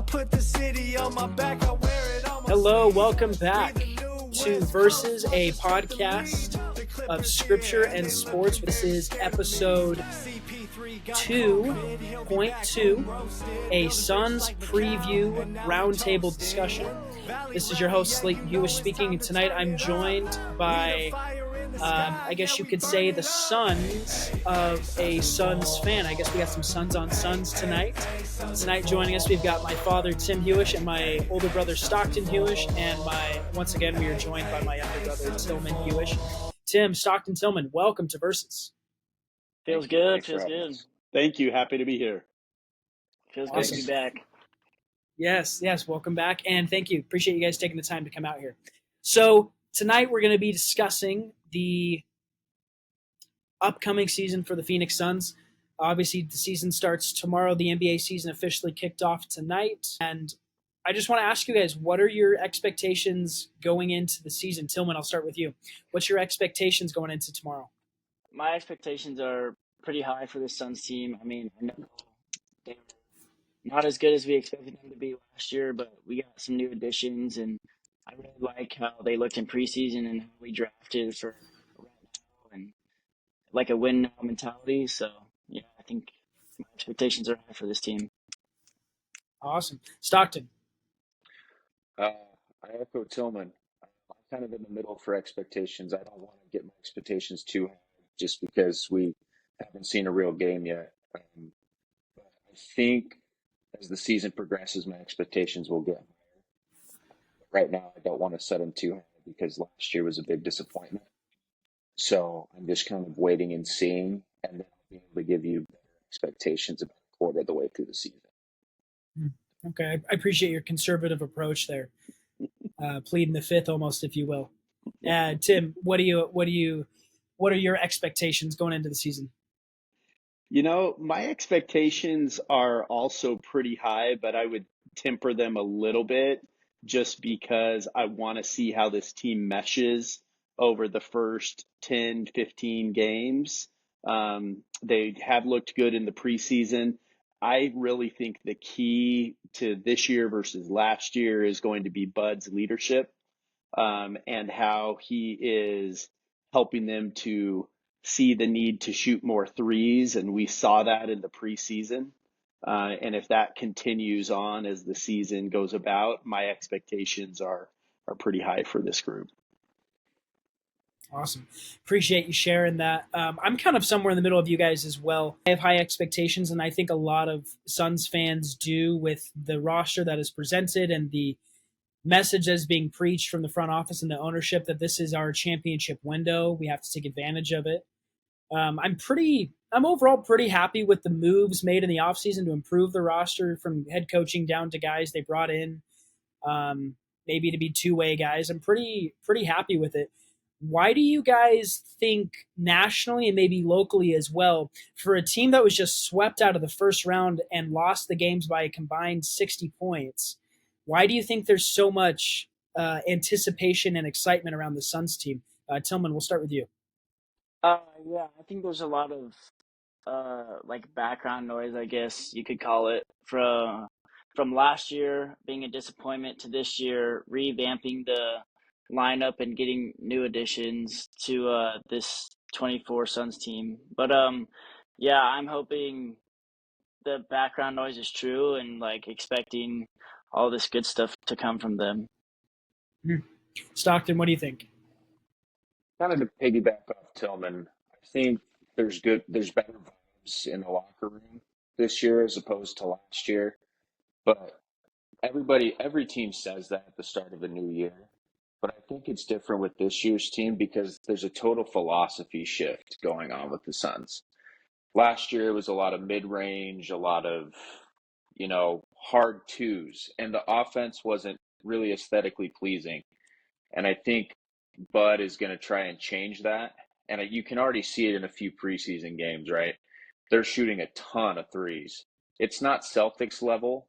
put the city on my back, I wear it on my Hello, sleeve. welcome back to Versus, a podcast of scripture and sports. This is episode 2.2, a Suns preview roundtable discussion. This is your host, Slaton Huish, speaking, and tonight I'm joined by, I guess you could say, the sons of a Suns fan. I guess we got some Sons on Suns tonight. Tonight joining us, we've got my father, Tim Huish, and my older brother, Stockton Huish, and once again, we are joined by my younger brother, Tillman Huish. Tim, Stockton, Tillman, welcome to Versus. Feels good. Feels good. Thank you. Happy to be here. Feels Awesome. good to be back. Yes, welcome back, and thank you. Appreciate you guys taking the time to come out here. So tonight we're going to be discussing the upcoming season for the Phoenix Suns. Obviously, the season starts tomorrow. The NBA season officially kicked off tonight, and I just want to ask you guys, what are your expectations going into the season? Tillman, I'll start with you. What's your expectations going into tomorrow? My expectations are pretty high for this Suns team. I mean, I know they're not as good as we expected them to be last year, but we got some new additions, and I really like how they looked in preseason and how we drafted for right now and like a win now mentality. So, yeah, I think my expectations are high for this team. Awesome. Stockton. I echo Tillman. I'm kind of in the middle for expectations. I don't want to get my expectations too high just because we haven't seen a real game yet. But I think as the season progresses, my expectations will get higher. Right now, I don't want to set them too high because last year was a big disappointment. So I'm just kind of waiting and seeing, and then I'll be able to give you better expectations about a quarter of the way through the season. Okay, I appreciate your conservative approach there, pleading the fifth almost, if you will. Tim, what are your expectations going into the season? You know, my expectations are also pretty high, but I would temper them a little bit just because I want to see how this team meshes over the first 10, 15 games. They have looked good in the preseason. I really think the key to this year versus last year is going to be Bud's leadership, and how he is helping them to see the need to shoot more threes. And we saw that in the preseason. And if that continues on as the season goes about, my expectations are pretty high for this group. Awesome. Appreciate you sharing that. I'm kind of somewhere in the middle of you guys as well. I have high expectations, and I think a lot of Suns fans do with the roster that is presented and the message that's being preached from the front office and the ownership that this is our championship window. We have to take advantage of it. I'm overall pretty happy with the moves made in the offseason to improve the roster, from head coaching down to guys they brought in, maybe to be two-way guys. I'm pretty happy with it. Why do you guys think nationally and maybe locally as well, for a team that was just swept out of the first round and lost the games by a combined 60 points, why do you think there's so much anticipation and excitement around the Suns team? Tillman, we'll start with you. Yeah, I think there's a lot of like background noise, I guess you could call it, from last year being a disappointment to this year revamping the lineup and getting new additions to this 24 Suns team. But yeah, I'm hoping the background noise is true and like expecting all this good stuff to come from them. Stockton, what do you think? Kind of to piggyback off Tillman, I think there's better vibes in the locker room this year as opposed to last year. But every team says that at the start of a new year. But I think it's different with this year's team because there's a total philosophy shift going on with the Suns. Last year, it was a lot of mid-range, a lot of, hard twos, and the offense wasn't really aesthetically pleasing. And I think Bud is going to try and change that. And you can already see it in a few preseason games, right? They're shooting a ton of threes. It's not Celtics level,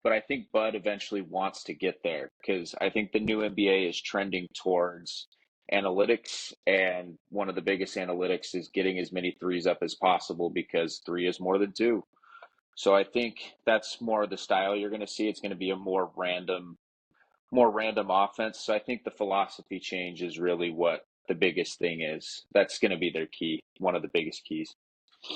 but I think Bud eventually wants to get there because I think the new NBA is trending towards analytics, and one of the biggest analytics is getting as many threes up as possible because three is more than two. So I think that's more the style you're going to see. It's going to be a more random offense. So I think the philosophy change is really what the biggest thing is. That's going to be their key, one of the biggest keys.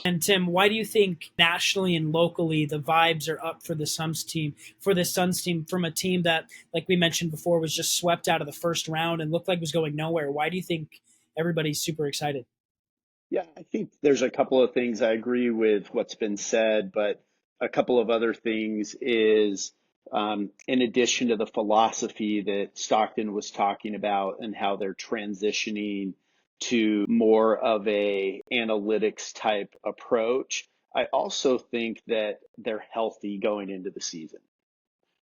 And Tim, why do you think nationally and locally the vibes are up for the Suns team from a team that, like we mentioned before, was just swept out of the first round and looked like was going nowhere? Why do you think everybody's super excited? Yeah, I think there's a couple of things. I agree with what's been said, but a couple of other things is in addition to the philosophy that Stockton was talking about and how they're transitioning to more of a analytics type approach, I also think that they're healthy going into the season,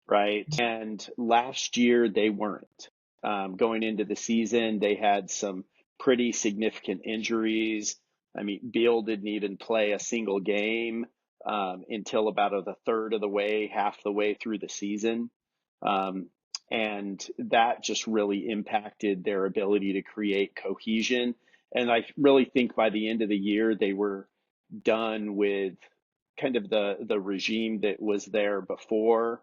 right? And last year they weren't. Going into the season, they had some pretty significant injuries. I mean, Beal didn't even play a single game until about the third of the way, half the way through the season. Um, and that just really impacted their ability to create cohesion. And I really think by the end of the year, they were done with kind of the regime that was there before,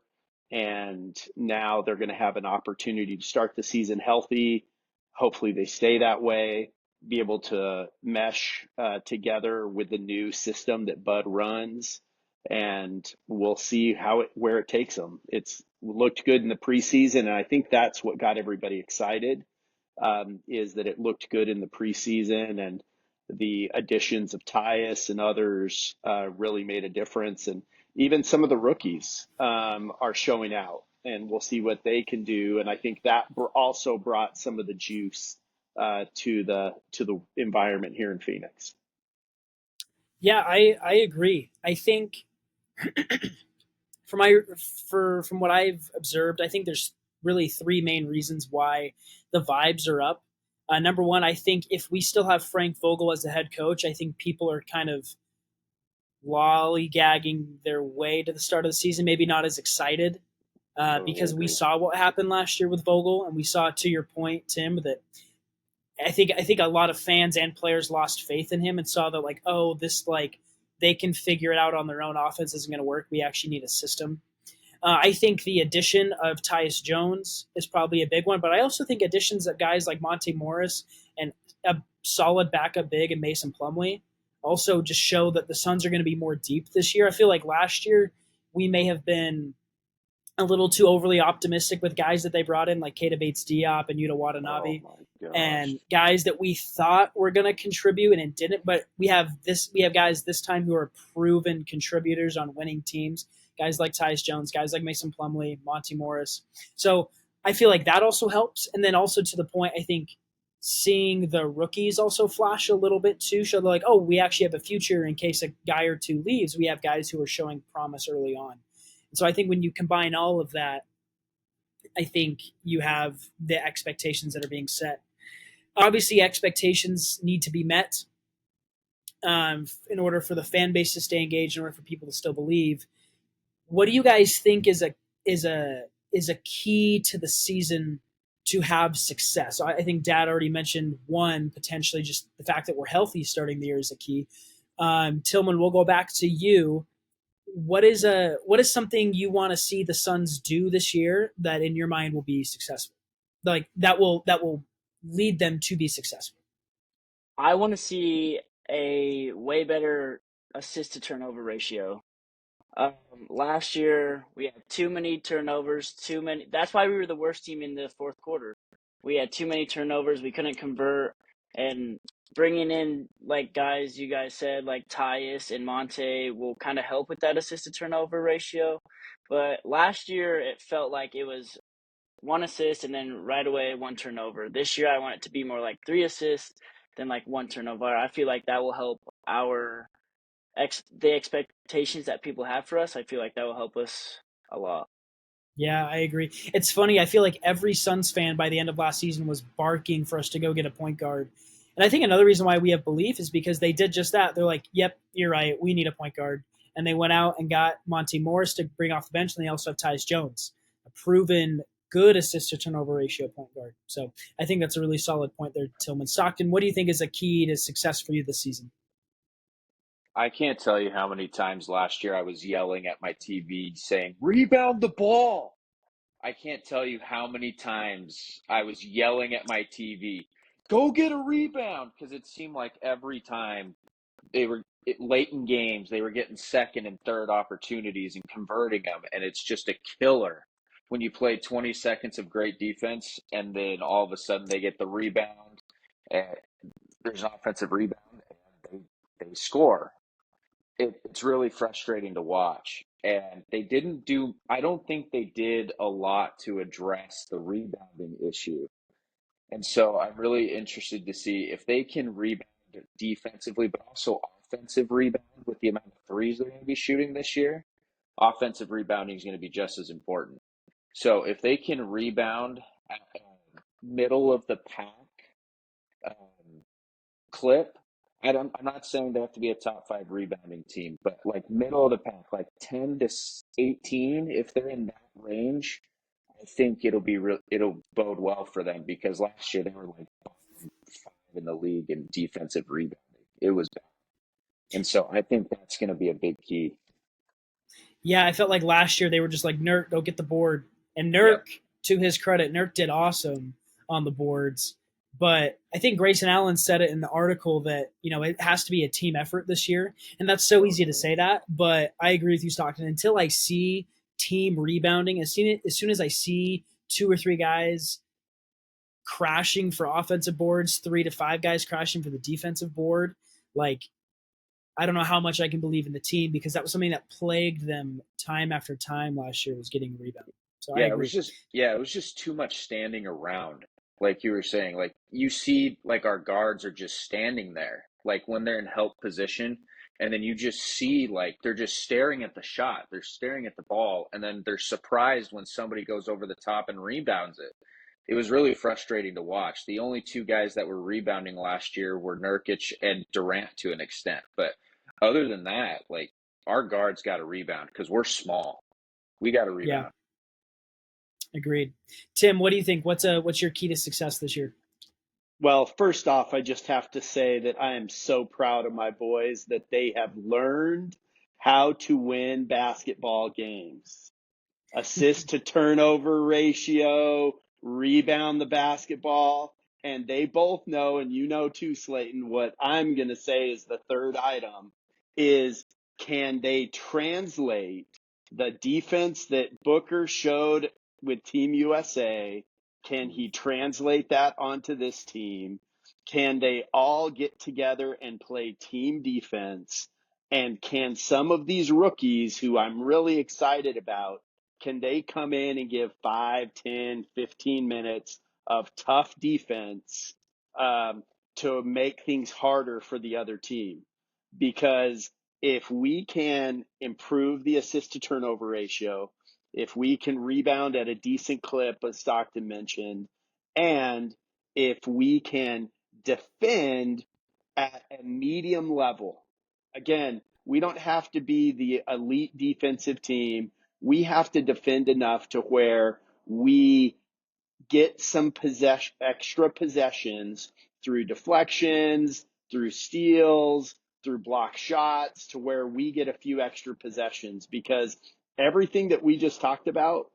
and now they're going to have an opportunity to start the season healthy. Hopefully they stay that way, be able to mesh together with the new system that Bud runs, and we'll see where it takes them. It's looked good in the preseason, and I think that's what got everybody excited, is that it looked good in the preseason, and the additions of Tyus and others really made a difference. And even some of the rookies are showing out, and we'll see what they can do. And I think that also brought some of the juice to the environment here in Phoenix. Yeah, I agree. I think from my from what I've observed, I think there's really three main reasons why the vibes are up. Number one, I think if we still have Frank Vogel as the head coach, I think people are kind of lollygagging their way to the start of the season, maybe not as excited Totally because we agree. saw what happened last year with Vogel, and we saw, to your point, Tim, that I think a lot of fans and players lost faith in him and saw that, like, oh, this, like, they can figure it out on their own. Offense isn't going to work. We actually need a system. I think the addition of Tyus Jones is probably a big one, but I also think additions of guys like Monte Morris and a solid backup big and Mason Plumlee also just show that the Suns are going to be more deep this year. I feel like last year we may have been a little too overly optimistic with guys that they brought in, like Keita Bates-Diop and Yuta Oh Watanabe, my gosh. and guys that we thought were going to contribute and it didn't. But we have guys this time who are proven contributors on winning teams. Guys like Tyus Jones, guys like Mason Plumlee, Monte Morris. So I feel like that also helps. And then also, to the point, I think seeing the rookies also flash a little bit too, show like, oh, we actually have a future in case a guy or two leaves. We have guys who are showing promise early on. And so I think when you combine all of that, I think you have the expectations that are being set. Obviously, expectations need to be met in order for the fan base to stay engaged, in order for people to still believe. What do you guys think is a key to the season to have success? I think Dad already mentioned one, potentially just the fact that we're healthy starting the year is a key. Tillman, we'll go back to you. What is something you want to see the Suns do this year that in your mind will be successful? Like that will lead them to be successful. I want to see a way better assist to turnover ratio. Last year we had too many turnovers, too many. That's why we were the worst team in the fourth quarter. We had too many turnovers. We couldn't convert, and bringing in like guys you guys said like Tyus and Monte will kind of help with that assist to turnover ratio. But last year it felt like it was one assist and then right away one turnover. This year I want it to be more like three assists than like one turnover. I feel like that will help our the expectations that people have for us. I feel like that will help us a lot. Yeah, I agree. It's funny. I feel like every Suns fan by the end of last season was barking for us to go get a point guard. And I think another reason why we have belief is because they did just that. They're like, yep, you're right. We need a point guard. And they went out and got Monte Morris to bring off the bench. And they also have Tyus Jones, a proven good assist to turnover ratio point guard. So I think that's a really solid point there, Tillman. Stockton, what do you think is a key to success for you this season? I can't tell you how many times last year I was yelling at my TV saying, "Rebound the ball." I can't tell you how many times I was yelling at my TV, "Go get a rebound," because it seemed like every time they were late in games, they were getting second and third opportunities and converting them, and it's just a killer when you play 20 seconds of great defense and then all of a sudden they get the rebound and there's an offensive rebound and they score. It's really frustrating to watch. And they didn't do, I don't think they did a lot to address the rebounding issue. And so I'm really interested to see if they can rebound defensively, but also offensive rebound with the amount of threes they're going to be shooting this year. Offensive rebounding is going to be just as important. So if they can rebound at middle of the pack um, clip, I'm not saying they have to be a top five rebounding team, but like middle of the pack, like 10 to 18, if they're in that range, I think it'll bode well for them because last year they were like bottom five in the league in defensive rebounding. It was bad. And so I think that's going to be a big key. Yeah, I felt like last year they were just like, Nurk, go get the board. And Yep. Nurk, to his credit, Nurk did awesome on the boards. But I think Grayson Allen said it in the article that, it has to be a team effort this year. And that's so easy to say that. But I agree with you, Stockton. Until I see team rebounding, as soon as I see two or three guys crashing for offensive boards, 3 to 5 guys crashing for the defensive board, like, I don't know how much I can believe in the team because that was something that plagued them time after time last year was getting a rebound. So I agree. It was just too much standing around. Like you were saying, like you see like our guards are just standing there, like when they're in help position, and then you just see like they're just staring at the shot, they're staring at the ball, and then they're surprised when somebody goes over the top and rebounds it. It was really frustrating to watch. The only two guys that were rebounding last year were Nurkic and Durant to an extent, but other than that, like our guards got to rebound because we're small. We got to Yeah, rebound. agreed. Tim, what do you think? What's your key to success this year? Well, first off, I just have to say that I am so proud of my boys that they have learned how to win basketball games. Assist to turnover ratio, rebound the basketball, and they both know, and you know too, Slaton, what I'm going to say is the third item is can they translate the defense that Booker showed with Team USA? Can he translate that onto this team? Can they all get together and play team defense? And can some of these rookies who I'm really excited about, can they come in and give 5, 10, 15 minutes of tough defense to make things harder for the other team? Because if we can improve the assist to turnover ratio, if we can rebound at a decent clip, as Stockton mentioned, and if we can defend at a medium level, again, we don't have to be the elite defensive team. We have to defend enough to where we get some extra possessions through deflections, through steals, through block shots to where we get a few extra possessions because everything that we just talked about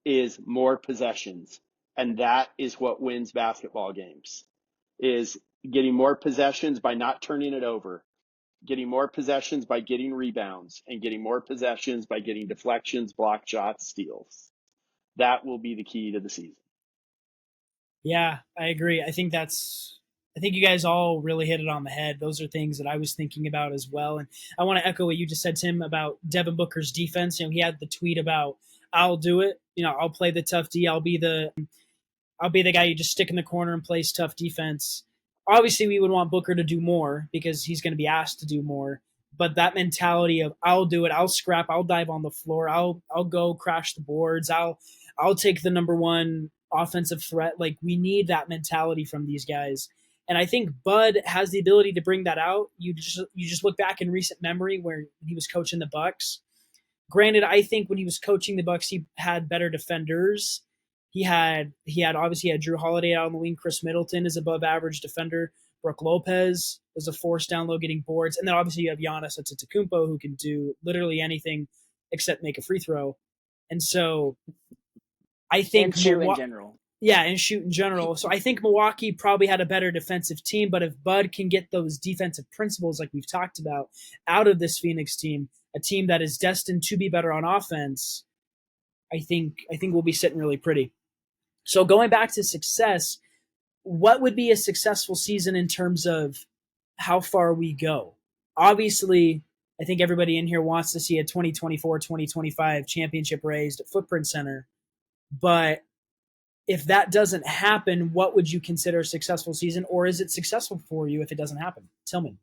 is more possessions. And that is what wins basketball games, is getting more possessions by not turning it over, getting more possessions by getting rebounds, and getting more possessions by getting deflections, block shots, steals. That will be the key to the season. Yeah, I agree. I think you guys all really hit it on the head. Those are things that I was thinking about as well. And I want to echo what you just said, Tim, about Devin Booker's defense. He had the tweet about, I'll do it. I'll play the tough D. I'll be the guy you just stick in the corner and plays tough defense. Obviously, we would want Booker to do more because he's going to be asked to do more. But that mentality of I'll do it, I'll scrap, I'll dive on the floor, I'll go crash the boards, I'll take the number one offensive threat. Like we need that mentality from these guys. And I think Bud has the ability to bring that out. You just look back in recent memory where he was coaching the Bucks. Granted, I think when he was coaching the Bucks, he had better defenders. He had obviously had Drew Holiday out on the wing. Chris Middleton is above average defender. Brooke Lopez was a force down low getting boards. And then obviously you have Giannis Antetokounmpo, who can do literally anything except make a free throw. And so I And think shoot in general. yeah, and shoot in general. So I think Milwaukee probably had a better defensive team, but if Bud can get those defensive principles like we've talked about out of this Phoenix team, a team that is destined to be better on offense, I think we'll be sitting really pretty. So going back to success, what would be a successful season in terms of how far we go? Obviously, I think everybody in here wants to see a 2024-2025 championship raised at Footprint Center, but if that doesn't happen, what would you consider a successful season, or is it successful for you if it doesn't happen? Tillman.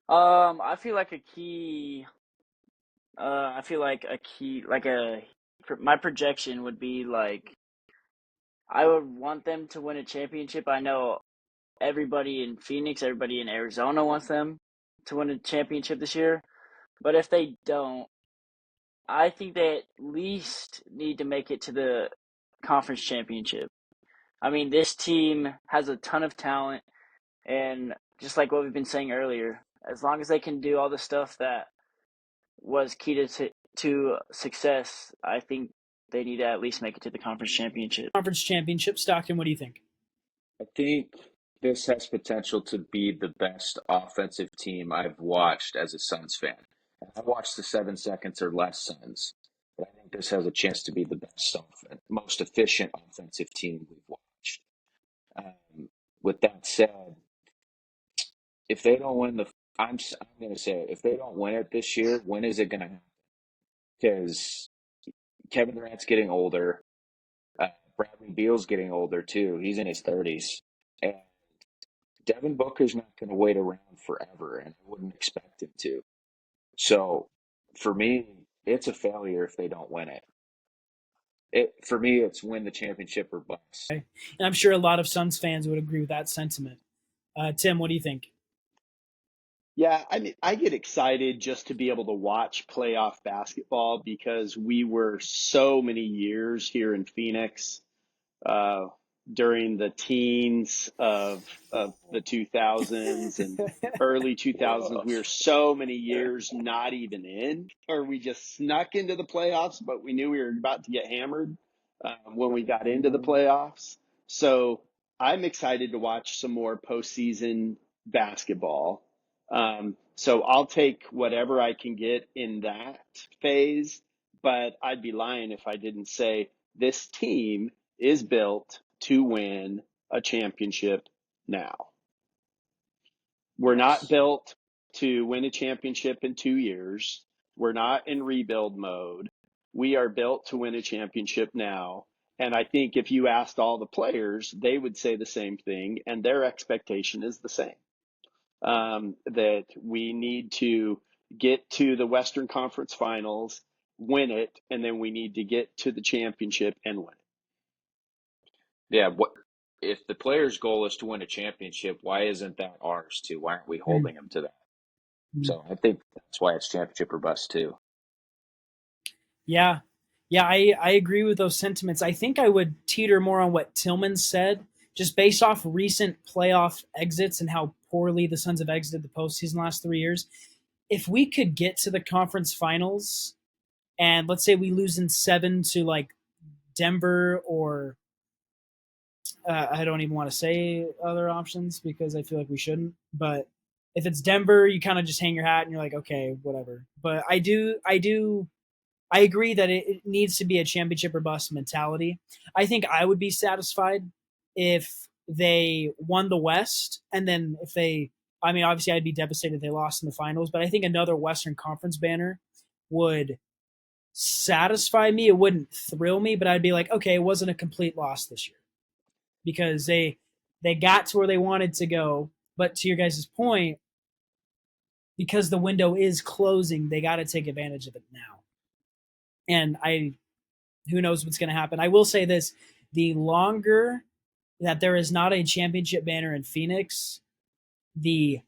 I feel like a key. I feel like a key, my projection would be like I would want them to win a championship. I know everybody in Phoenix, everybody in Arizona wants them to win a championship this year, but if they don't, I think they at least need to make it to the conference championship. I mean, this team has a ton of talent, and just like what we've been saying earlier, as long as they can do all the stuff that was key to success, I think they need to at least make it to the conference championship. Conference championship, Stockton, what do you think? I think this has potential to be the best offensive team I've watched as a Suns fan. I've watched the 7 seconds or less Suns, but I think this has a chance to be the best, most efficient offensive team we've watched. With that said, if they don't win I'm going to say it, if they don't win it this year, when is it going to happen? Because Kevin Durant's getting older. Bradley Beal's getting older too. He's in his 30s. And Devin Booker's not going to wait around forever, and I wouldn't expect him to. So for me, it's a failure if they don't win it. For me, it's win the championship or bust. And I'm sure a lot of Suns fans would agree with that sentiment. Tim, what do you think? Yeah, I mean, I get excited just to be able to watch playoff basketball because we were so many years here in Phoenix uh, during the teens of the 2000s and early 2000s. We were so many years not even in, or we just snuck into the playoffs, but we knew we were about to get hammered when we got into the playoffs. So I'm excited to watch some more postseason basketball. So I'll take whatever I can get in that phase, but I'd be lying if I didn't say this team is built to win a championship now. We're not built to win a championship in 2 years. We're not in rebuild mode. We are built to win a championship now. And I think if you asked all the players, they would say the same thing, and their expectation is the same. That we need to get to the Western Conference Finals, win it, and then we need to get to the championship and win it. Yeah, what if the player's goal is to win a championship? Why isn't that ours too? Why aren't we holding them to that? So I think that's why it's championship or bust too. Yeah. Yeah, I agree with those sentiments. I think I would teeter more on what Tillman said, just based off recent playoff exits and how poorly the Suns have exited the postseason the last 3 years. If we could get to the conference finals and let's say we lose in 7 to like Denver or I don't even want to say other options because I feel like we shouldn't. But if it's Denver, you kind of just hang your hat and you're like, okay, whatever. But I agree that it needs to be a championship or bust mentality. I think I would be satisfied if they won the West, and then if they, I mean, obviously I'd be devastated if they lost in the finals, but I think another Western Conference banner would satisfy me. It wouldn't thrill me, but I'd be like, okay, it wasn't a complete loss this year because they got to where they wanted to go. But to your guys' point, because the window is closing, they got to take advantage of it now. And who knows what's going to happen. I will say this, the longer that there is not a championship banner in Phoenix, the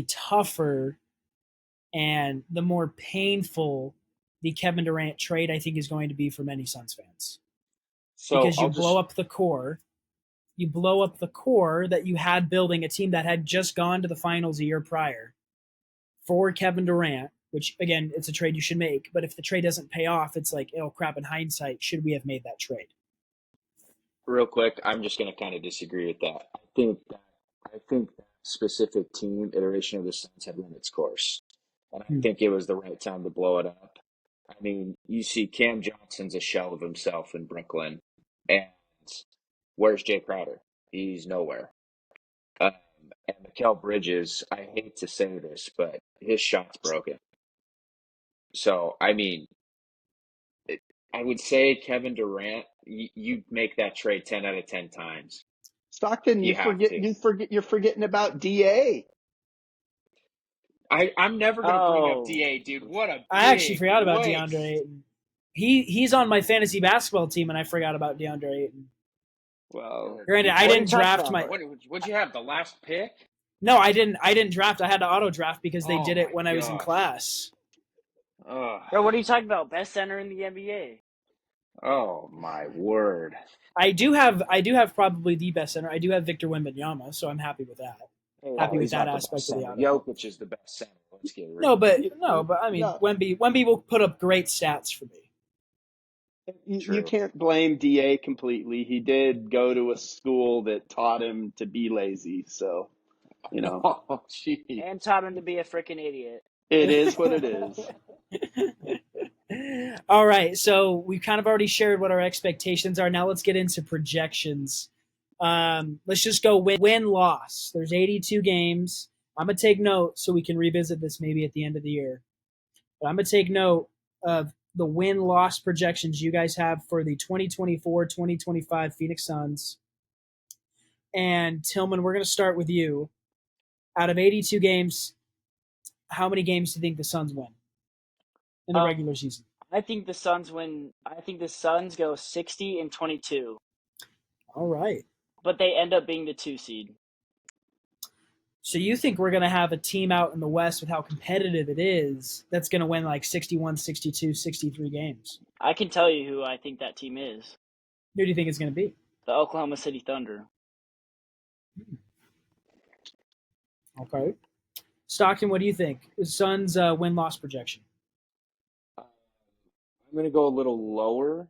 tougher and the more painful the Kevin Durant trade I think is going to be for many Suns fans. So because you blow up the core you blow up the core that you had building a team that had just gone to the finals a year prior for Kevin Durant, which again, it's a trade you should make. But if the trade doesn't pay off, it's like, oh crap, in hindsight, should we have made that trade? Real quick, I'm just going to kind of disagree with that. I think that specific team iteration of the Suns had run its course, and I think it was the right time to blow it up. I mean, you see Cam Johnson's a shell of himself in Brooklyn, and where's Jay Crowder? He's nowhere. Um, and Mikal Bridges, I hate to say this, but his shot's broken. So, I mean, I would say Kevin Durant, you make that trade 10 out of 10 times. Stockton, You have to. you're forgetting about DA. I'm never going to bring up Oh, DA, dude. What a I actually big forgot about waste. DeAndre Ayton. He's on my fantasy basketball team, and I forgot about DeAndre Ayton. Well, Granted, I What are you didn't talking draft about, my. bro? What'd you have? The last pick? No, I didn't draft. I had to auto draft because they Oh did it my when I was in gosh. class. Ugh. Bro, what are you talking about? Best center in the NBA. Oh my word. I do have probably the best center. I do have Victor Wembanyama, so I'm happy with that. Hey, Happy Oh, with he's that not the best aspect of the center. auto. Jokic is the best center. Let's get No, real. but I mean, no, Wemby will put up great stats for me. you True. can't blame DA completely. He did go to a school that taught him to be lazy, so Oh, gee. and taught him to be a freaking idiot. it is what it is. All right, so we've kind of already shared what our expectations are. Now let's get into projections. Let's just go win loss. There's 82 games. I'm gonna take note so we can revisit this maybe at the end of the year. But I'm gonna take note of the win loss projections you guys have for the 2024-2025 Phoenix Suns. And Tillman, we're gonna start with you. Out of 82 games, how many games do you think the Suns win in the Um, regular season? I think the Suns win. I think the Suns go 60-22, All right. but they end up being the 2 seed. So you think we're going to have a team out in the West with how competitive it is that's going to win like 61, 62, 63 games? I can tell you who I think that team is. Who do you think it's going to be? The Oklahoma City Thunder. Okay. Stockton, what do you think? The Suns win-loss projection. I'm going to go a little lower.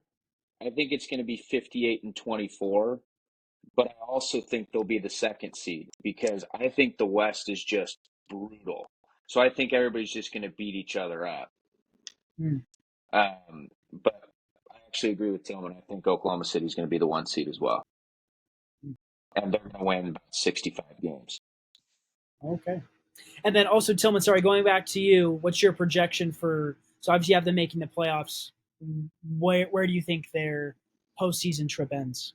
I think it's going to be 58-24, but I also think they'll be the second seed because I think the West is just brutal. So I think everybody's just going to beat each other up. But I actually agree with Tillman. I think Oklahoma City is going to be the 1 seed as well. And they're going to win about 65 games. Okay. And then also, Tillman, sorry, going back to you, what's your projection for – so obviously you have them making the playoffs. Where do you think their postseason trip ends?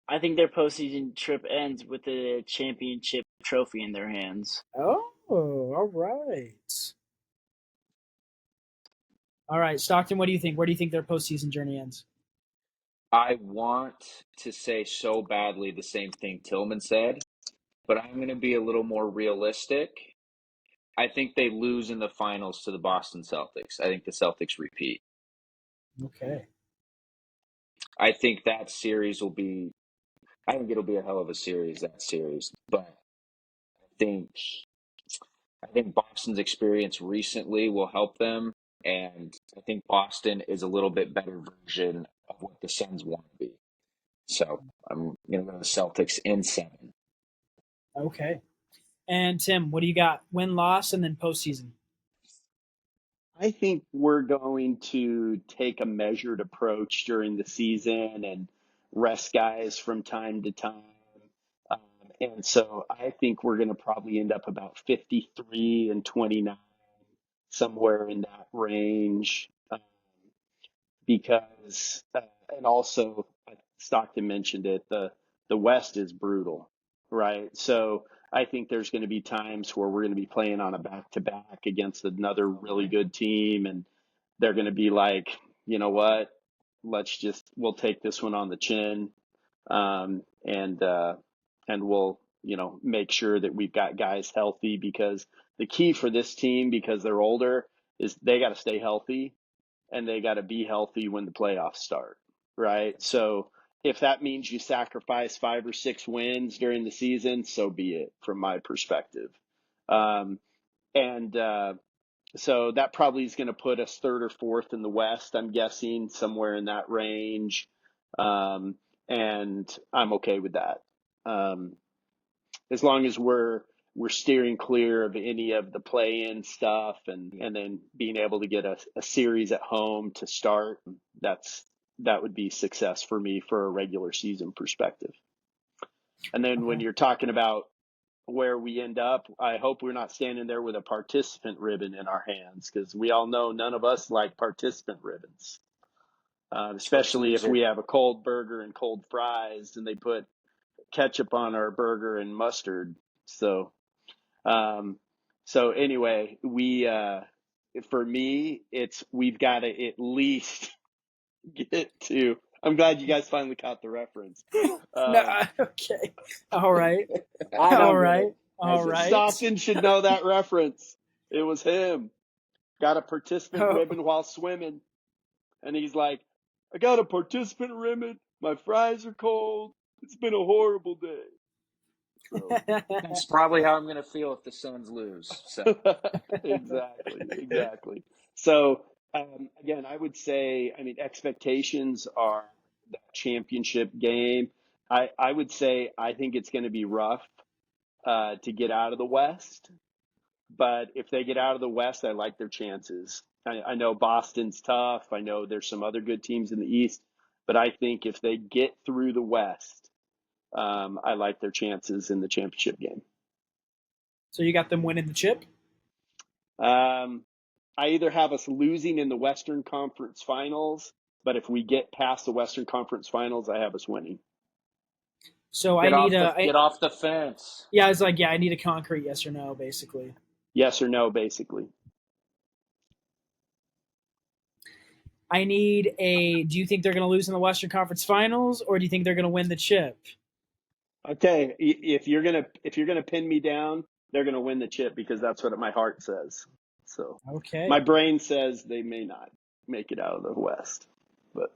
I think their postseason trip ends with the championship trophy in their hands. Oh, all right. All right, Stockton, what do you think? Where do you think their postseason journey ends? I want to say so badly the same thing Tillman said, but I'm going to be a little more realistic. I think they lose in the finals to the Boston Celtics. I think the Celtics repeat. Okay. I think that series will be – I think it'll be a hell of a series, that series. But I think Boston's experience recently will help them, and I think Boston is a little bit better version of what the Suns want to be. So I'm going to go to the Celtics in 7. Okay. And Tim, what do you got? Win-loss and then postseason. I think we're going to take a measured approach during the season and rest guys from time to time. Um, and so I think we're going to probably end up about 53-29, somewhere in that range. Because, and also Stockton mentioned it, the West is brutal, right? So I think there's going to be times where we're going to be playing on a back-to-back against another really good team, and they're going to be like, you know what, we'll take this one on the chin, and we'll, make sure that we've got guys healthy, because the key for this team, because they're older, is they got to stay healthy and they got to be healthy when the playoffs start, right? So if that means you sacrifice 5 or 6 wins during the season, so be it from my perspective. Um, and so that probably is going to put us third or fourth in the West, I'm guessing, somewhere in that range. And I'm okay with that. As long as we're steering clear of any of the play-in stuff, and then being able to get a series at home to start, that would be success for me for a regular season perspective. And then when you're talking about where we end up, I hope we're not standing there with a participant ribbon in our hands, because we all know none of us like participant ribbons, especially if we have a cold burger and cold fries and they put ketchup on our burger and mustard. So anyway, for me, we've got to at least get to. I'm glad you guys finally caught the reference. Okay. All right. I All don't get right. it. All right. Stockton should know that reference. It was him. Got a participant Oh. ribbon while swimming. And he's like, I got a participant ribbon. My fries are cold. It's been a horrible day. So. That's probably how I'm going to feel if the Suns lose. So Exactly. So, again, I would say, expectations are that championship game. I would say I think it's going to be rough to get out of the West. But if they get out of the West, I like their chances. I know Boston's tough. I know there's some other good teams in the East. But I think if they get through the West, I like their chances in the championship game. So you got them winning the chip? I either have us losing in the Western Conference Finals, but if we get past the Western Conference Finals, I have us winning. So get off the fence. Yeah, it's like, I need a concrete yes or no, basically. Yes or no, basically. I need do you think they're going to lose in the Western Conference Finals, or do you think they're going to win the chip? Okay, if you're gonna pin me down, they're gonna win the chip, because that's what my heart says. So Okay. my brain says they may not make it out of the West, but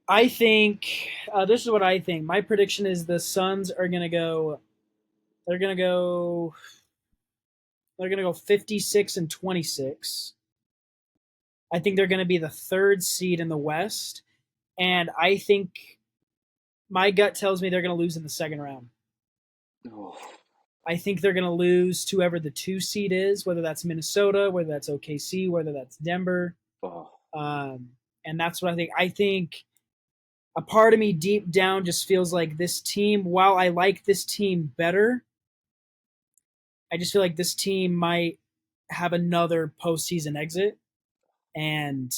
I think this is what I think. My prediction is the Suns are going to go. They're going to go. They're going to go 56-26. I think they're going to be the third seed in the West, and I think my gut tells me they're going to lose in the second round. Oh. I think they're going to lose to whoever the 2 seed is, whether that's Minnesota, whether that's OKC, whether that's Denver. Oh. And that's what I think. I think a part of me deep down just feels like this team, while I like this team better, I just feel like this team might have another postseason exit. And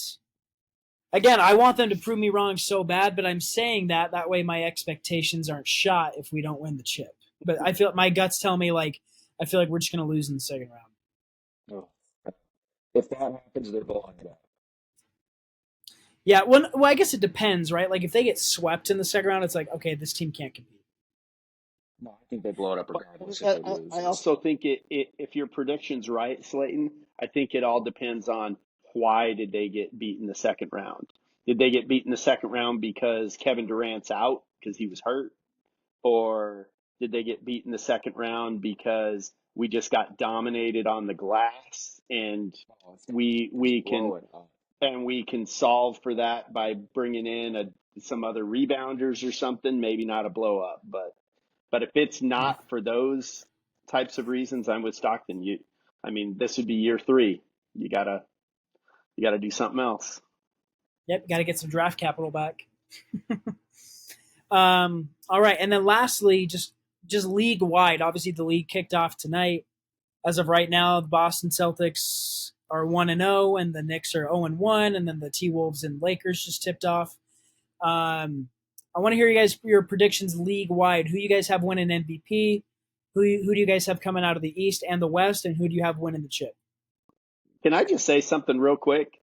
again, I want them to prove me wrong so bad, but I'm saying that way my expectations aren't shot if we don't win the chip. But I feel my guts tell me, like, I feel like we're just going to lose in the second round. Oh. If that happens, they're blowing it up. Yeah, well, I guess it depends, right? Like, if they get swept in the second round, it's like, okay, this team can't compete. No, I think they blow it up regardless. I also think if your prediction's right, Slaton, I think it all depends on why did they get beat in the second round. Did they get beat in the second round because Kevin Durant's out because he was hurt? Or did they get beat in the second round because we just got dominated on the glass, and we can solve for that by bringing in some other rebounders or something? Maybe not a blow up, but if it's not for those types of reasons, I'm with Stockton. This would be year 3. You gotta do something else. Yep, got to get some draft capital back. All right, and then lastly, just league wide. Obviously, the league kicked off tonight. As of right now, the Boston Celtics are 1-0, and the Knicks are 0-1, and then the T-Wolves and Lakers just tipped off. I want to hear your predictions league wide. Who you guys have winning MVP? Who do you guys have coming out of the East and the West, and who do you have winning the chip? Can I just say something real quick?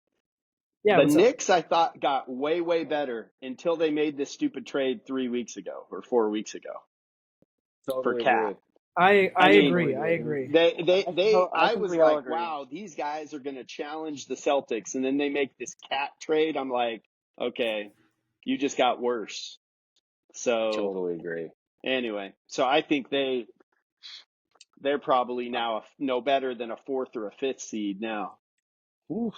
Yeah, the Knicks, I thought, got way, way better until they made this stupid trade 3 weeks ago or 4 weeks ago for Cat. I agree. I agree. I was like, wow, these guys are going to challenge the Celtics, and then they make this Cat trade. I'm like, okay, You just got worse. So Totally agree. anyway, so I think they're probably now no better than a 4th or a 5th seed now. Oof.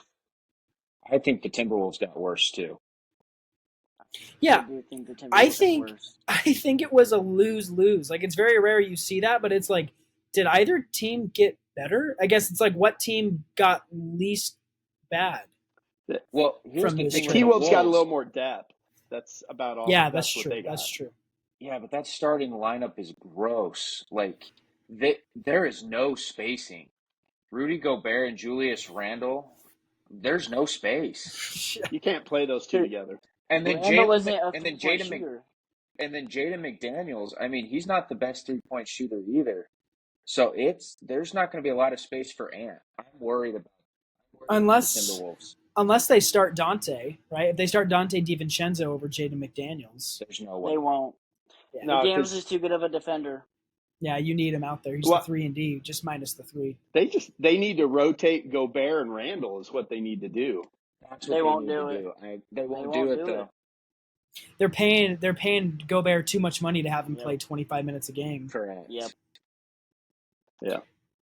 I think the Timberwolves got worse too. Yeah, I do think the I Timberwolves are think worse. it was a lose-lose. Like, it's very rare you see that, but it's like, did either team get better? I guess it's like, what team got least bad Well, here's from the this The thing with the trade? T-Wolves got a little Wolves. more depth. That's about all. Yeah, that's That's what true. they That's got. true. Yeah, but that starting lineup is gross. Like there is no spacing. Rudy Gobert and Julius Randle, there's no space. You can't play those two Dude, together. And then Randall Jalen isn't a and then 3-point shooter. Jaden McDaniels. I mean, he's not the best 3-point shooter either. So there's not going to be a lot of space for Ant. I'm worried about the unless Timberwolves. unless they start Dante, right? If they start Dante DiVincenzo over Jaden McDaniels, There's no They way. won't. yeah, No, McDaniels is because too good of a defender. yeah, you need him out there. He's the well, 3-and-D, just minus the 3. they need to rotate Gobert and Randall is what they need to do. That's what They they won't need to do it. do. They won't won't do it do though. They're paying Gobert too much money to have him Yep. play 25 minutes a game. Correct. Yep. Yeah.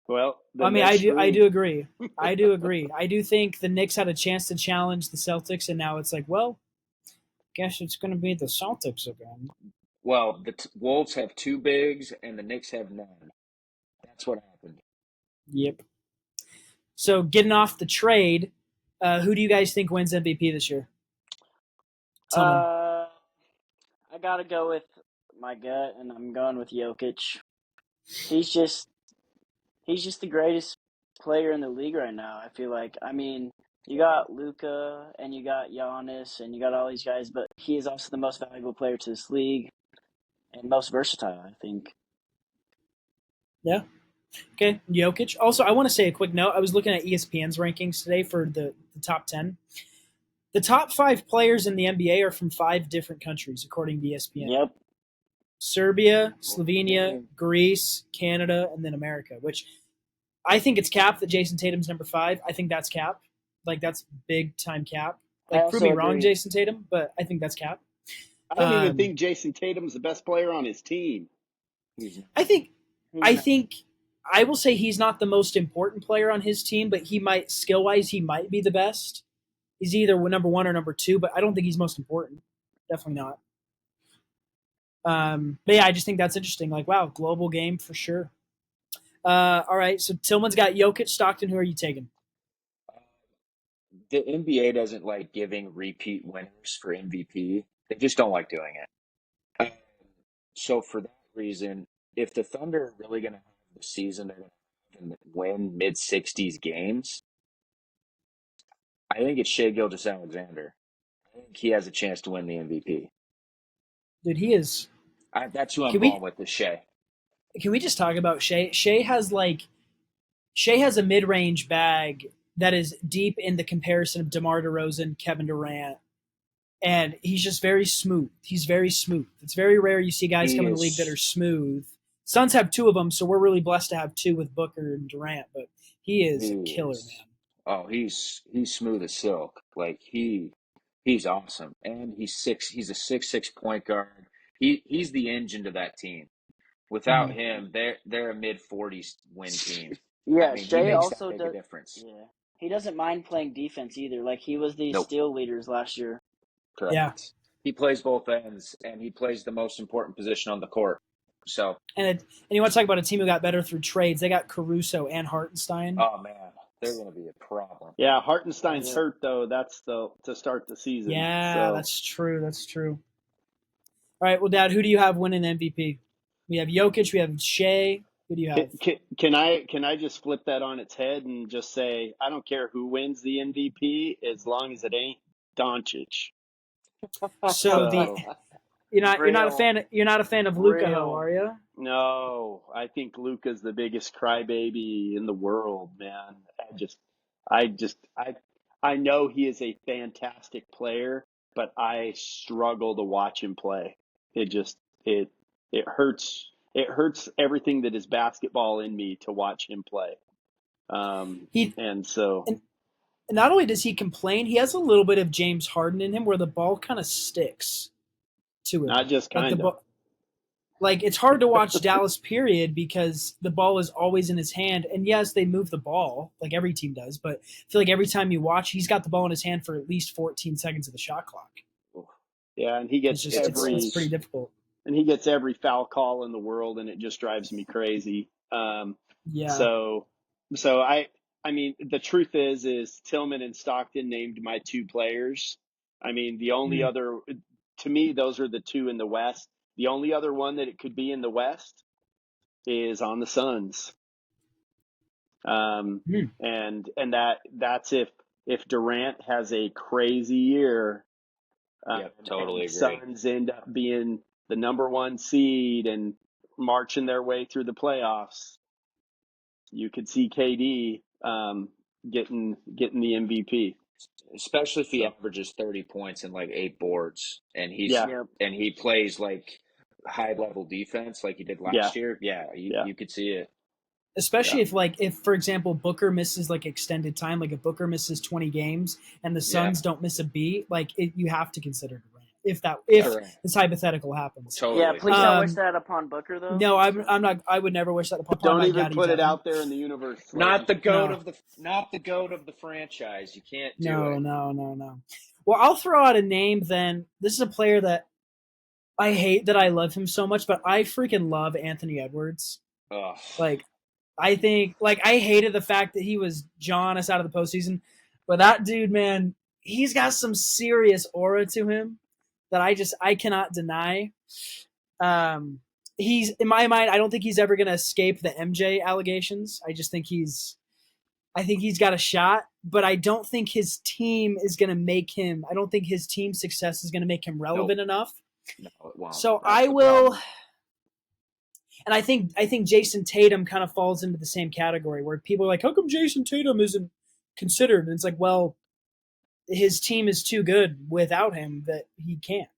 Well, I mean, they're I screwed. do agree. I do agree. I do think the Knicks had a chance to challenge the Celtics, and now it's like, well, guess it's going to be the Celtics again. Well, the Wolves have 2 bigs and the Knicks have none. That's what happened. Yep. So getting off the trade, who do you guys think wins MVP this year? Tillman. I gotta go with my gut, and I'm going with Jokic. He's just the greatest player in the league right now. I feel like. I mean, you got Luka and you got Giannis and you got all these guys, but he is also the most valuable player to this league and most versatile, I think. Yeah. Okay, Jokic. Also, I want to say a quick note. I was looking at ESPN's rankings today for the top 10. The top 5 players in the NBA are from 5 different countries, according to ESPN. Yep. Serbia, Slovenia, Greece, Canada, and then America, which I think it's cap that Jason Tatum's number 5. I think that's cap. Like, that's big time cap. Like, prove me wrong, agree. Jason Tatum, but I think that's cap. I don't even think Jason Tatum's the best player on his team. I think I will say he's not the most important player on his team, but he might, skill wise, he might be the best. He's either number 1 or number 2, but I don't think he's most important. Definitely not. But yeah, I just think that's interesting. Like, wow, global game for sure. All right, so Tillman's got Jokic. Stockton, who are you taking? The NBA doesn't like giving repeat winners for MVP. They just don't like doing it. So for that reason, if the Thunder are really going to have the season they're going to have and win mid-60s games, I think it's Shai Gilgeous-Alexander. I think he has a chance to win the MVP. Dude, he is. That's who I'm going with, is Shai. Can we just talk about Shai? Shai has a mid-range bag that is deep in the comparison of DeMar DeRozan, Kevin Durant, and he's just very smooth. He's very smooth. It's very rare you see guys come in the league that are smooth. Suns have 2 of them, so we're really blessed to have 2 with Booker and Durant, but he is a killer, man. Oh, he's smooth as silk. Like he's awesome. And he's a 6'6" point guard. He's the engine to that team. Without him, they're a mid-40s win team. Yeah, I mean, Shai he makes also that big a difference. Yeah, he doesn't mind playing defense either. Like, he was the steal leaders last year. Correct. Yeah. He plays both ends, and he plays the most important position on the court. So. And you want to talk about a team who got better through trades? They got Caruso and Hartenstein. Oh man, they're going to be a problem. Yeah, Hartenstein's hurt though. That's to start the season. Yeah, that's true. That's true. All right, well, Dad, who do you have winning MVP? We have Jokic. We have Shai. Who do you have? Can I just flip that on its head and just say I don't care who wins the MVP as long as it ain't Doncic. So you're not a fan of Luka, are you? No, I think Luka's the biggest crybaby in the world, man. I know he is a fantastic player, but I struggle to watch him play. It hurts. It hurts everything that is basketball in me to watch him play. And not only does he complain, he has a little bit of James Harden in him, where the ball kind of sticks to him. Not just Like the kind of. ball, like it's hard to watch Dallas period because the ball is always in his hand. And yes, they move the ball like every team does, but I feel like every time you watch, he's got the ball in his hand for at least 14 seconds of the shot clock. Yeah, and he gets It's pretty difficult. And he gets every foul call in the world, and it just drives me crazy. Yeah. So I mean, the truth is Tillman and Stockton named my two players. I mean, the only other, to me, those are the two in the West. The only other one that it could be in the West is on the Suns. And that's if Durant has a crazy year, totally and agree. Suns end up being the number one seed and marching their way through the playoffs, you could see KD getting the MVP. Especially if he averages 30 points and like 8 boards, and he plays like high level defense like he did last year. Yeah, you could see it. Especially if for example Booker misses like extended time, like if Booker misses 20 games and the Suns don't miss a beat, like you have to consider Durant if this hypothetical happens. Totally. Yeah, please don't wish that upon Booker though. No, I'm not. I would never wish that upon. Don't even put it out there in the universe. Not the goat of the franchise. You can't do it. No. Well, I'll throw out a name then. This is a player that I hate that I love him so much, but I freaking love Anthony Edwards. Ugh. Like, I think, like, I hated the fact that he was jawing us out of the postseason, but that dude, man, he's got some serious aura to him that I cannot deny. He's, in my mind, I don't think he's ever going to escape the MJ allegations. I just think he's got a shot, but I don't think his team is going to make him. I don't think his team success is going to make him relevant enough. No, it won't. So I will, and I think Jason Tatum kind of falls into the same category where people are like, how come Jason Tatum isn't considered? And it's like, well, his team is too good without him that he can't.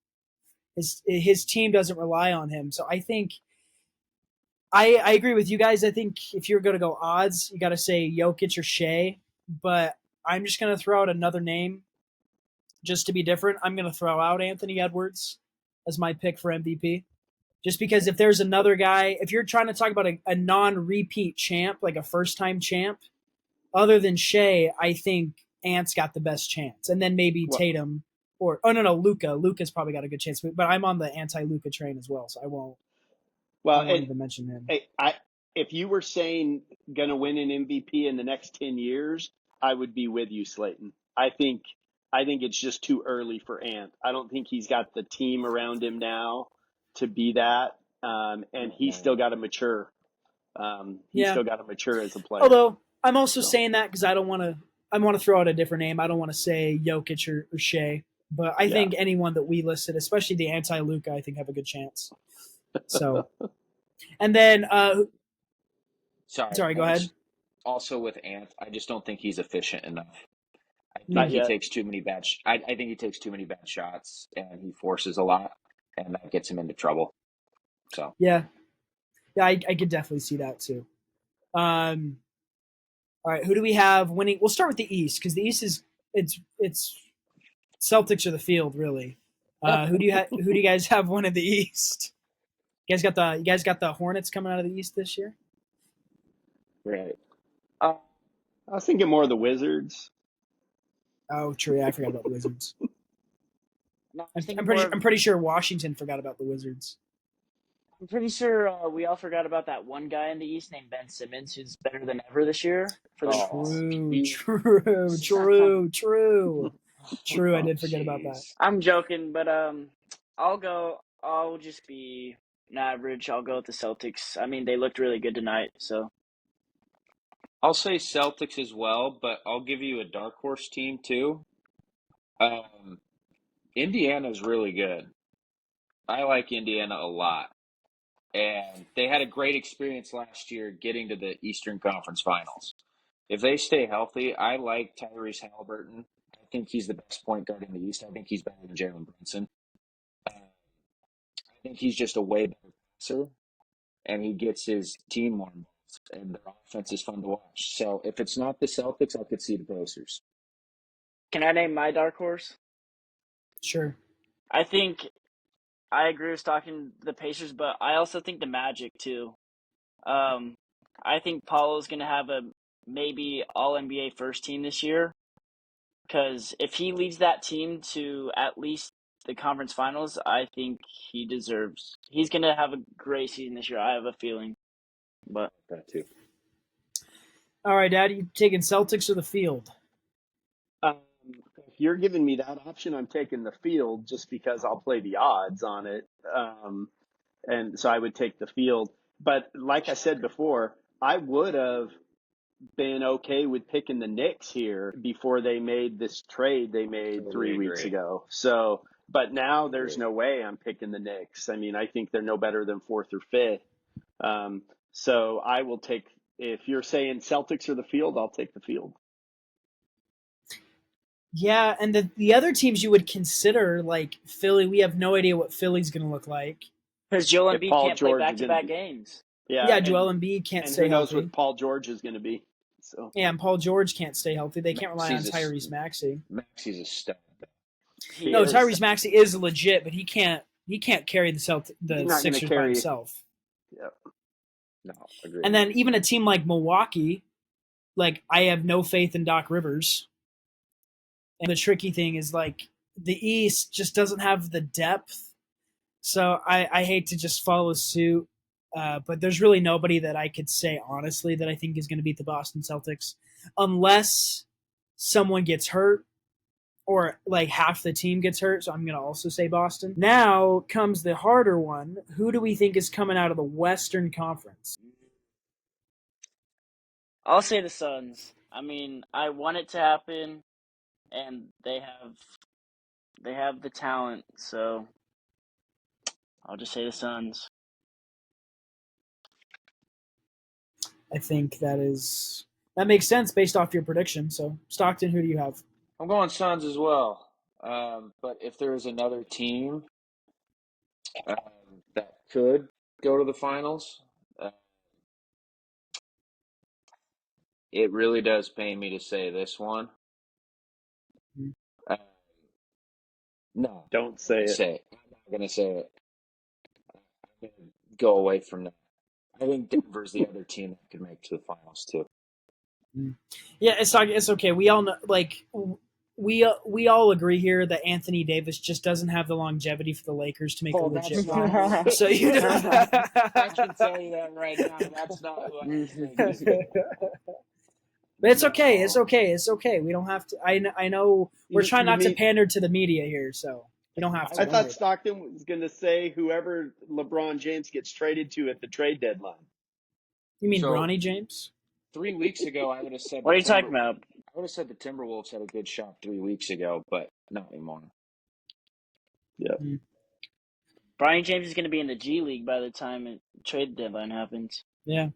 His team doesn't rely on him. So I think I agree with you guys. I think if you're going to go odds, you got to say Jokic or Shea. But I'm just going to throw out another name just to be different. I'm going to throw out Anthony Edwards as my pick for MVP. Just because if there's another guy, if you're trying to talk about a non-repeat champ, like a first-time champ, other than Shea, I think Ant's got the best chance. And then maybe Tatum or – Luka. Luka's probably got a good chance. But I'm on the anti-Luka train as well, so I won't even mention him. If you were saying going to win an MVP in the next 10 years, I would be with you, Slaton. I think it's just too early for Ant. I don't think he's got the team around him now to be that, and he's still got to mature. Still got to mature as a player. Although I'm also saying that because I want to throw out a different name. I don't want to say Jokic or Shea, but I think anyone that we listed, especially the anti-Luka, I think have a good chance. So, and then sorry, go ahead. Also with Ant, I just don't think he's efficient enough. I think he takes too many bad. I think he takes too many bad shots, and he forces a lot, and that gets him into trouble. So yeah, I could definitely see that too. All right, who do we have winning? We'll start with the East because the East is it's Celtics are the field really. Who do you guys have winning the East? You guys got the Hornets coming out of the East this year? Right. I was thinking more of the Wizards. Oh, true. Yeah, I forgot about the Wizards. No, I'm pretty sure Washington forgot about the Wizards. I'm pretty sure we all forgot about that one guy in the East named Ben Simmons, who's better than ever this year. True. I did forget about that. I'm joking, but I'll just be an average. I'll go with the Celtics. I mean, they looked really good tonight, so. I'll say Celtics as well, but I'll give you a dark horse team too. Indiana's really good. I like Indiana a lot. And they had a great experience last year getting to the Eastern Conference Finals. If they stay healthy, I like Tyrese Halliburton. I think he's the best point guard in the East. I think he's better than Jalen Brunson. I think he's just a way better passer, and he gets his team more involved, and their offense is fun to watch. So if it's not the Celtics, I could see the Pacers. Can I name my dark horse? Sure. I think I agree with stocking the Pacers, but I also think the Magic too. Um, I think Paulo's going to have a maybe All NBA first team this year because if he leads that team to at least the conference finals, I think he deserves. He's going to have a great season this year. I have a feeling, but That too. All right, Dad, you taking Celtics or the field? If you're giving me that option, I'm taking the field just because I'll play the odds on it. And so I would take the field. But like I said before, I would have been okay with picking the Knicks here before they made this trade they made Totally 3 weeks agree. ago. So, but now Totally there's agree. no way I'm picking the Knicks. I mean, I think they're no better than fourth or fifth. So I will take, if you're saying Celtics or the field, I'll take the field. Yeah, and the other teams you would consider, like Philly, we have no idea what Philly's going to look like. because Joel If Embiid Paul can't play George is back to going to back be, games. yeah, Yeah, Joel Embiid can't and stay who knows healthy. what Paul George is going to be. So Yeah, and Paul George can't stay healthy. They can't rely on Maxi's Tyrese Maxey. Maxey's a stud. He No, is. Tyrese Maxey is legit, but he can't carry the he's not going to Sixers by carry. himself. Yeah. No, agree. And then even a team like Milwaukee, like I have no faith in Doc Rivers. And the tricky thing is like the East just doesn't have the depth. So I hate to just follow suit. But there's really nobody that I could say honestly that I think is going to beat the Boston Celtics unless someone gets hurt or like half the team gets hurt. So I'm going to also say Boston. Now comes the harder one. Who do we think is coming out of the Western Conference? I'll say the Suns. I mean, I want it to happen, and they have the talent, so I'll just say the Suns. I think that makes sense based off your prediction. So Stockton, who do you have? I'm going Suns as well. But if there is another team um, that could go to the finals, it really does pain me to say this one. Mhm. Uh, no, Don't say it. I'm not gonna say it. I'm gonna go away from that. I think Denver's the other team that could make it to the finals too. Yeah, it's okay. We all know, like we all agree here that Anthony Davis just doesn't have the longevity for the Lakers to make a legit run. So you know. I can tell you that right now. That's not who I was thinking. But it's okay. It's okay. It's okay. We don't have to. I know we're trying not to pander to the media here, so you don't have to. I thought Stockton was going to say whoever LeBron James gets traded to at the trade deadline. You mean So- Bronny James? 3 weeks ago, I would have said. What are you talking about? I would have said the Timberwolves had a good shot 3 weeks ago, but not anymore. Yeah. Bronny James is going to be in the G League by the time the trade deadline happens. Yeah.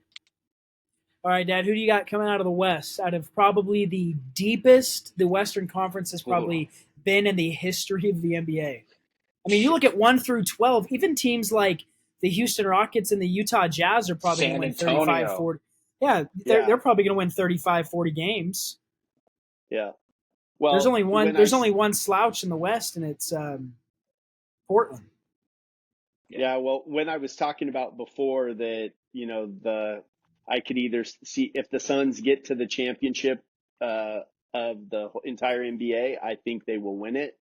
All right, Dad. Who do you got coming out of the West? Out of probably the deepest the Western Conference has probably been in the history of the NBA. I mean, you look at 1 through 12. Even teams like the Houston Rockets and the Utah Jazz are probably going to win 35, 40. Yeah, they're probably going to win 35, 40 games. Yeah. Well, there's only one slouch in the West, and it's Portland. Yeah. Well, when I was talking about before that, I could either see if the Suns get to the championship of the entire NBA, I think they will win it.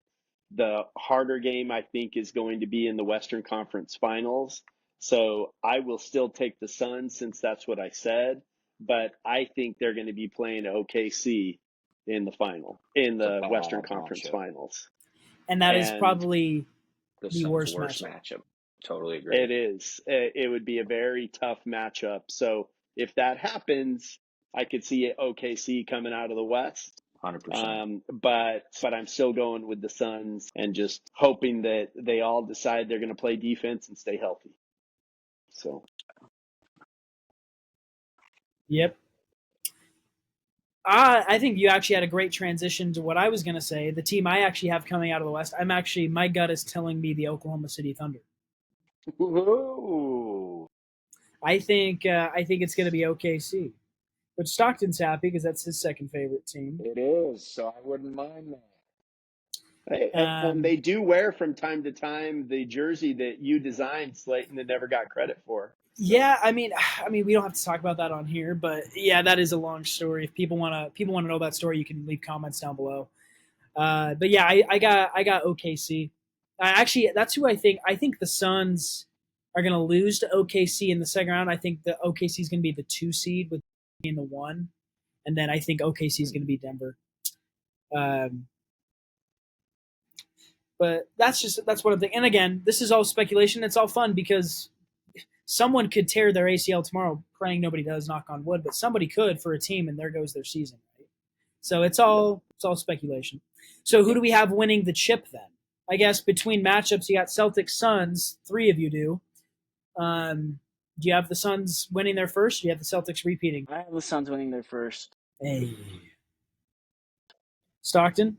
The harder game, I think, is going to be in the Western Conference Finals. So I will still take the Suns since that's what I said. But I think they're going to be playing OKC in the Western Conference Finals. And that is probably the worst matchup. Totally agree. It is. It would be a very tough matchup. So if that happens, I could see OKC coming out of the West. 100%. But I'm still going with the Suns and just hoping that they all decide they're going to play defense and stay healthy. So. Yep. I think you actually had a great transition to what I was going to say. The team I actually have coming out of the West, my gut is telling me the Oklahoma City Thunder. Whoa. I think it's going to be OKC. But Stockton's happy because that's his second favorite team. It is, so I wouldn't mind that. And they do wear from time to time the jersey that you designed, Slayton, that never got credit for. So. Yeah, I mean, we don't have to talk about that on here, but yeah, that is a long story. If people want to know that story, you can leave comments down below. But yeah, I got OKC. That's who I think. I think the Suns are going to lose to OKC in the second round. I think the OKC is going to be the 2 seed with being the 1, and then I think OKC is going to be Denver. But that's what I'm thinking. And again, this is all speculation. It's all fun because someone could tear their ACL tomorrow. Praying nobody does, knock on wood, but somebody could for a team, and there goes their season. Right? So it's all speculation. So who do we have winning the chip then? I guess between matchups, you got Celtics, Suns. 3 of you do. Do you have the Suns winning their first? Or do you have the Celtics repeating? I have the Suns winning their first. Hey, Stockton.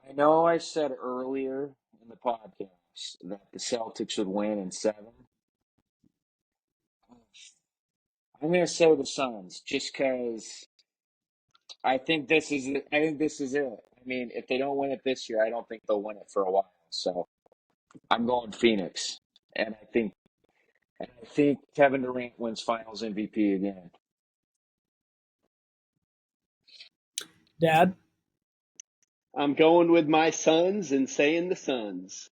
I know I said earlier in the podcast that the Celtics would win in 7. I'm going to say the Suns just because I think this is it. I mean, if they don't win it this year, I don't think they'll win it for a while. So I'm going Phoenix, and I think Kevin Durant wins Finals MVP again. Dad. I'm going with my Suns and saying the Suns.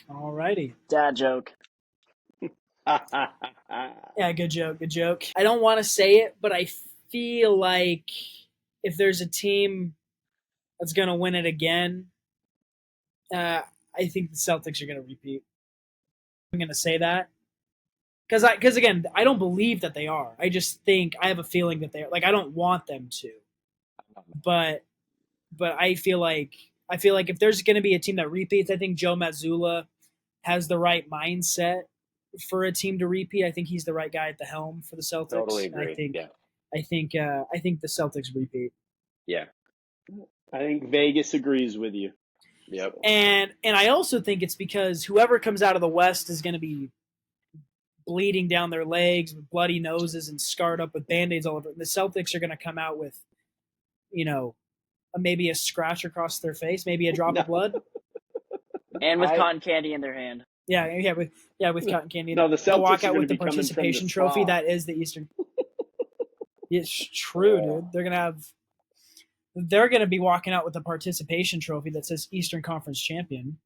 All righty. Dad joke. Yeah, good joke. Good joke. I don't want to say it, but I feel like if there's a team that's going to win it again, I think the Celtics are going to repeat. I'm going to say that because again, I don't believe that they are. I just think I have a feeling that they are. Like I don't want them to, but I feel like if there's going to be a team that repeats, I think Joe Mazzulla has the right mindset for a team to repeat. I think he's the right guy at the helm for the Celtics. Totally agree. I think the Celtics repeat. Yeah. I think Vegas agrees with you. Yep. And I also think it's because whoever comes out of the West is going to be bleeding down their legs with bloody noses and scarred up with Band-Aids all over. And the Celtics are going to come out with, maybe a scratch across their face, maybe a drop of blood. And with cotton candy in their hand. Yeah, with cotton candy. No, the Celtics walk out are with the be coming from participation the trophy spa. that is the Eastern. It's true, dude. They're gonna be walking out with the participation trophy that says Eastern Conference champion.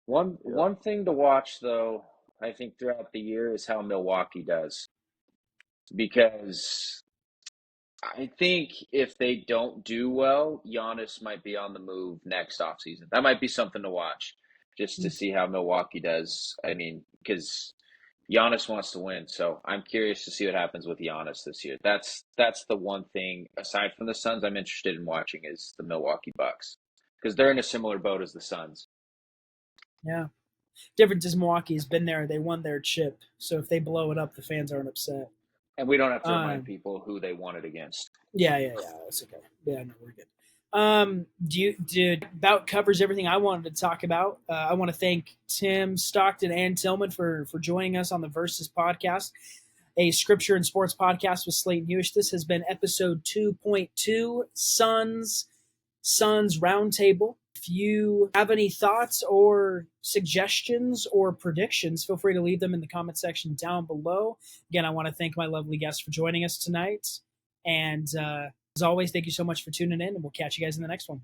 One thing to watch though, I think throughout the year is how Milwaukee does. Because I think if they don't do well, Giannis might be on the move next offseason. That might be something to watch just to see how Milwaukee does. I mean, because Giannis wants to win, so I'm curious to see what happens with Giannis this year. That's the one thing, aside from the Suns, I'm interested in watching is the Milwaukee Bucks because they're in a similar boat as the Suns. Yeah. Difference is Milwaukee's been there. They won their chip. So if they blow it up, the fans aren't upset. And we don't have to remind people who they won it against. Yeah. That's okay. Yeah, no, we're good. About covers everything I wanted to talk about. I want to thank Tim, Stockton, and Tillman for joining us on the Versus podcast, a scripture and sports podcast with Slaton Huish. This has been episode 2.2, Suns Roundtable. If you have any thoughts or suggestions or predictions, feel free to leave them in the comment section down below. Again, I want to thank my lovely guests for joining us tonight. And as always, thank you so much for tuning in, and we'll catch you guys in the next one.